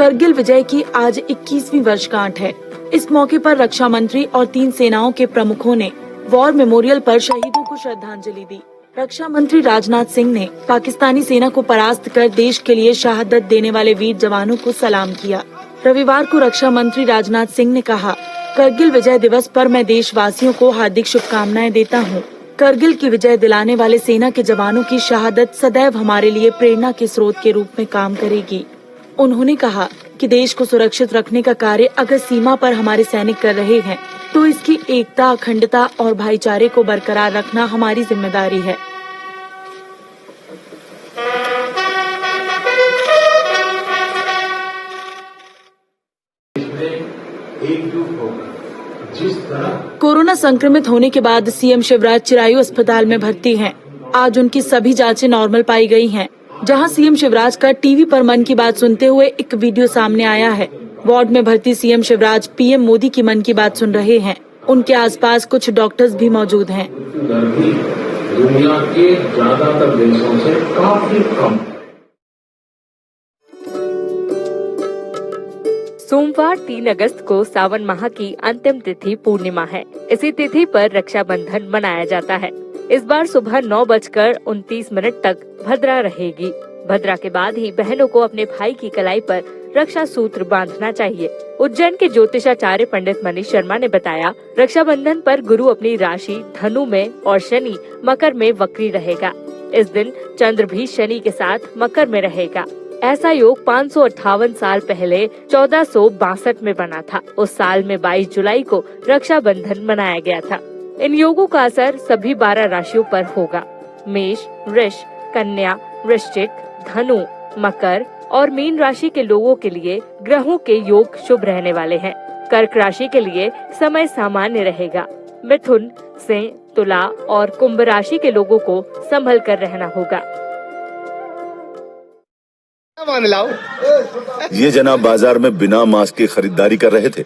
करगिल विजय की आज 21वीं वर्षगांठ है। इस मौके पर रक्षा मंत्री और 3 सेनाओं के प्रमुखों ने वॉर मेमोरियल पर शहीदों को श्रद्धांजलि दी। रक्षा मंत्री राजनाथ सिंह ने पाकिस्तानी सेना को परास्त कर देश के लिए शहादत देने वाले वीर जवानों को सलाम किया। रविवार को रक्षा मंत्री राजनाथ सिंह ने कहा, करगिल विजय दिवस पर मैं देशवासियों को हार्दिक शुभकामनाएं देता हूं। करगिल की विजय दिलाने वाले सेना के जवानों की शहादत सदैव हमारे लिए प्रेरणा के स्रोत के रूप में काम करेगी। उन्होंने कहा कि देश को सुरक्षित रखने का कार्य अगर सीमा पर हमारे सैनिक कर रहे हैं, तो इसकी एकता, अखंडता और भाईचारे को बरकरार रखना हमारी जिम्मेदारी है। कोरोना संक्रमित होने के बाद सीएम शिवराज चिरायू अस्पताल में भर्ती हैं। आज उनकी सभी जांचें नॉर्मल पाई गई हैं। जहां सीएम शिवराज का टीवी पर मन की बात सुनते हुए एक वीडियो सामने आया है। वार्ड में भर्ती सीएम शिवराज पीएम मोदी की मन की बात सुन रहे हैं। उनके आसपास कुछ डॉक्टर्स भी मौजूद हैं। दुनिया के ज्यादातर देशों से काफी कम। सोमवार 3 अगस्त को सावन माह की अंतिम तिथि पूर्णिमा है। इसी तिथि पर रक्षाबंधन मनाया जाता है। इस बार सुबह 9:29 तक भद्रा रहेगी। भद्रा के बाद ही बहनों को अपने भाई की कलाई पर रक्षा सूत्र बांधना चाहिए। उज्जैन के ज्योतिषाचार्य पंडित मनीष शर्मा ने बताया, रक्षाबंधन पर गुरु अपनी राशि धनु में और शनि मकर में वक्री रहेगा। इस दिन चंद्र भी शनि के साथ मकर में रहेगा। ऐसा योग 558 साल पहले 1462 में बना था। उस साल में 22 जुलाई को रक्षाबंधन मनाया गया था। इन योगों का असर सभी 12 राशियों पर होगा। मेष, वृष, कन्या, वृश्चिक, धनु, मकर और मीन राशि के लोगों के लिए ग्रहों के योग शुभ रहने वाले हैं। कर्क राशि के लिए समय सामान्य रहेगा। मिथुन, सिंह, तुला और कुंभ राशि के लोगों को संभल कर रहना होगा। ये जनाब बाजार में बिना मास्क के खरीदारी कर रहे थे।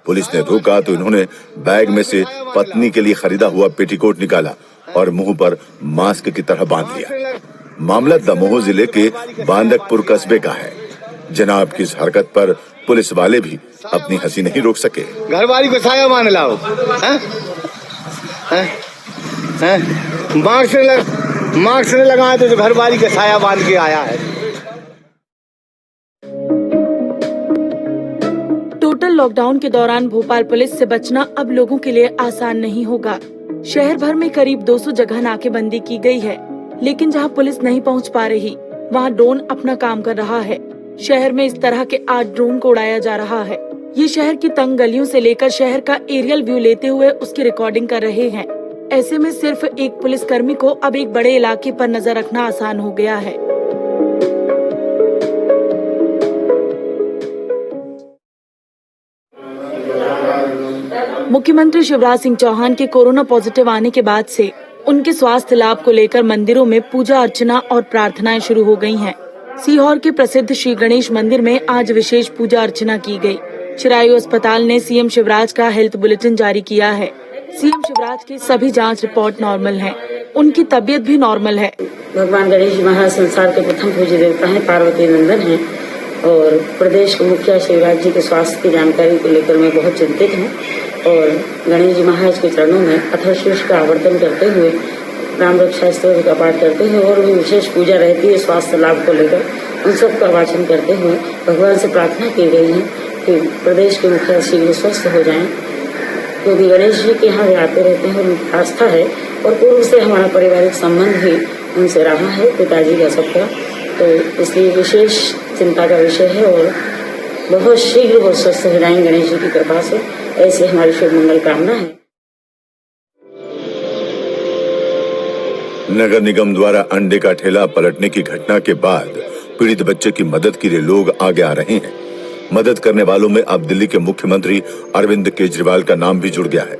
पुलिस ने रोका तो इन्होंने बैग में से पत्नी के लिए खरीदा हुआ पेटीकोट निकाला और मुंह पर मास्क की तरह बांध लिया। मामला दमोह जिले के बांदकपुर कस्बे का है। जनाब की इस हरकत पर पुलिस वाले भी अपनी हंसी नहीं रोक सके। घरवाली को साया मान लाओ, मास्क ने लगाया तो घरवाली का साया बांध के आया है। टोटल लॉकडाउन के दौरान भोपाल पुलिस से बचना अब लोगों के लिए आसान नहीं होगा। शहर भर में करीब 200 जगह नाकेबंदी की गई है, लेकिन जहां पुलिस नहीं पहुंच पा रही, वहां ड्रोन अपना काम कर रहा है। शहर में इस तरह के 8 ड्रोन को उड़ाया जा रहा है। ये शहर की तंग गलियों से लेकर शहर का एरियल व्यू लेते हुए उसकी रिकॉर्डिंग कर रहे हैं। ऐसे में सिर्फ एक पुलिसकर्मी को अब एक बड़े इलाके पर नजर रखना आसान हो गया है। मुख्यमंत्री शिवराज सिंह चौहान के कोरोना पॉजिटिव आने के बाद से उनके स्वास्थ्य लाभ को लेकर मंदिरों में पूजा अर्चना और प्रार्थनाएं शुरू हो गई हैं। सीहोर के प्रसिद्ध श्री गणेश मंदिर में आज विशेष पूजा अर्चना की गई। चिरायू अस्पताल ने सीएम शिवराज का हेल्थ बुलेटिन जारी किया है। सीएम शिवराज की सभी जांच रिपोर्ट नॉर्मल है। उनकी तबीयत भी नॉर्मल है। भगवान गणेश महाराज संसार के प्रथम पूज्य देवता है, पार्वती नंदन है और प्रदेश के मुखिया शिवराज जी के स्वास्थ्य की जानकारी को लेकर मैं बहुत चिंतित हूँ और गणेश जी महाराज के चरणों में अथर्वशीर्ष का आवर्तन करते हुए राम रक्षा स्तोत्र का पाठ करते हुए और भी विशेष पूजा रहती है स्वास्थ्य लाभ को लेकर, उन सब का वाचन करते हुए भगवान से प्रार्थना की गई है कि प्रदेश के मुखिया शीघ्र स्वस्थ हो जाएं, क्योंकि गणेश जी के यहाँ वे आते रहते हैं और उनकी आस्था है और पूर्व से हमारा पारिवारिक संबंध भी उनसे रहा है, पिताजी का सबका, तो इसलिए विशेष चिंता का विषय है और बहुत शीघ्र वो स्वस्थ हो जाएंगे गणेश जी की कृपा से, ऐसी हमारी शुभ मंगल कामना है। नगर निगम द्वारा अंडे का ठेला पलटने की घटना के बाद पीड़ित बच्चे की मदद के लिए लोग आगे आ रहे हैं। मदद करने वालों में अब दिल्ली के मुख्यमंत्री अरविंद केजरीवाल का नाम भी जुड़ गया है।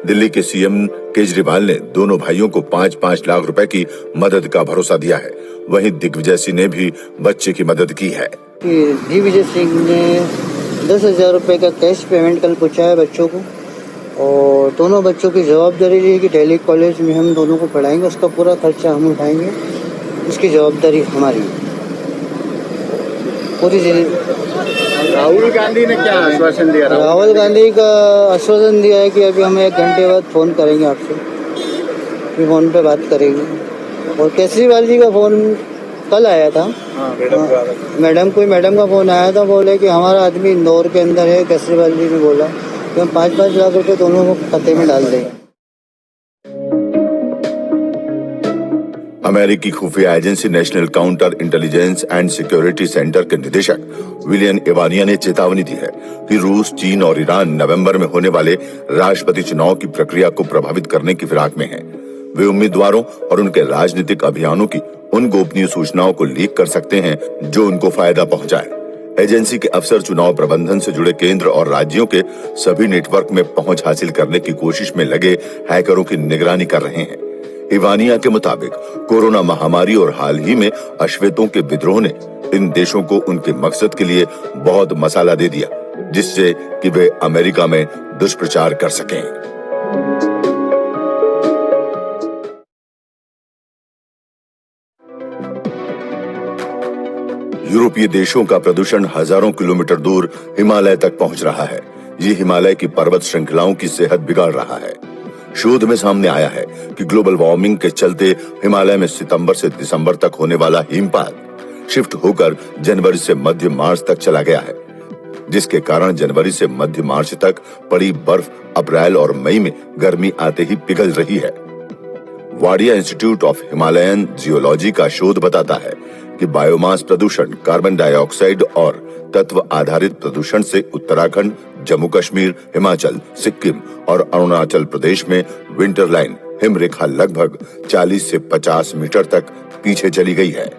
दिल्ली के सीएम केजरीवाल ने दोनों भाइयों को 5-5 लाख रुपए की मदद का भरोसा दिया है। वहीं दिग्विजय सिंह ने भी बच्चे की मदद की है। दिग्विजय सिंह ने 10,000 रुपए का कैश पेमेंट कल पहुंचाया है बच्चों को और दोनों बच्चों की जवाबदारी रही कि दिल्ली कॉलेज में हम दोनों को पढ़ाएंगे, उसका पूरा खर्चा हम उठाएंगे, उसकी जवाबदारी हमारी। पूरी जिले। राहुल गांधी ने क्या आश्वासन दिया? राहुल गांधी का आश्वासन दिया है कि अभी हम 1 घंटे बाद फ़ोन करेंगे आपसे, फिर फ़ोन पे बात करेंगे। और केजरीवाल जी का फ़ोन कल आया था। मैडम का फ़ोन आया था, बोले कि हमारा आदमी इंदौर के अंदर है। केजरीवाल जी ने बोला कि हम 5-5 लाख रुपए दोनों को खाते में डाल देंगे। अमेरिकी खुफिया agency national counter intelligence and security centre के निदेशक विलियम एवानिया ने चेतावनी दी है कि रूस, चीन और ईरान नवंबर में होने वाले राष्ट्रपति चुनाव की प्रक्रिया को प्रभावित करने की फिराक में हैं। वे उम्मीदवारों और उनके राजनीतिक अभियानों की उन गोपनीय सूचनाओं को लीक कर सकते हैं जो उनको फायदा पहुंचाए। एजेंसी के अफसर चुनाव प्रबंधन से जुड़े केंद्र और राज्यों के सभी नेटवर्क में पहुंच हासिल करने की कोशिश में लगे हैकरों की निगरानी कर रहे हैं। इवानिया के मुताबिक कोरोना महामारी और हाल ही में अश्वेतों के विद्रोह ने इन देशों को उनके मकसद के लिए बहुत मसाला दे दिया, जिससे कि वे अमेरिका में दुष्प्रचार कर सकें। यूरोपीय देशों का प्रदूषण हजारों किलोमीटर दूर हिमालय तक पहुंच रहा है। ये हिमालय की पर्वत श्रृंखलाओं की सेहत बिगाड़ रहा है। शोध में सामने आया है कि ग्लोबल वार्मिंग के चलते हिमालय में सितंबर से दिसंबर तक होने वाला हिमपात शिफ्ट होकर जनवरी से मध्य मार्च तक चला गया है, जिसके कारण जनवरी से मध्य मार्च तक पड़ी बर्फ अप्रैल और मई में गर्मी आते ही पिघल रही है। Wadia institute of Himalayan geology का शोध बताता है कि बायोमास प्रदूषण, कार्बन डाइऑक्साइड और तत्व आधारित प्रदूषण से उत्तराखंड, जम्मू कश्मीर, हिमाचल, सिक्किम और अरुणाचल प्रदेश में विंटर लाइन हिमरेखा लगभग 40 से 50 मीटर तक पीछे चली गई है।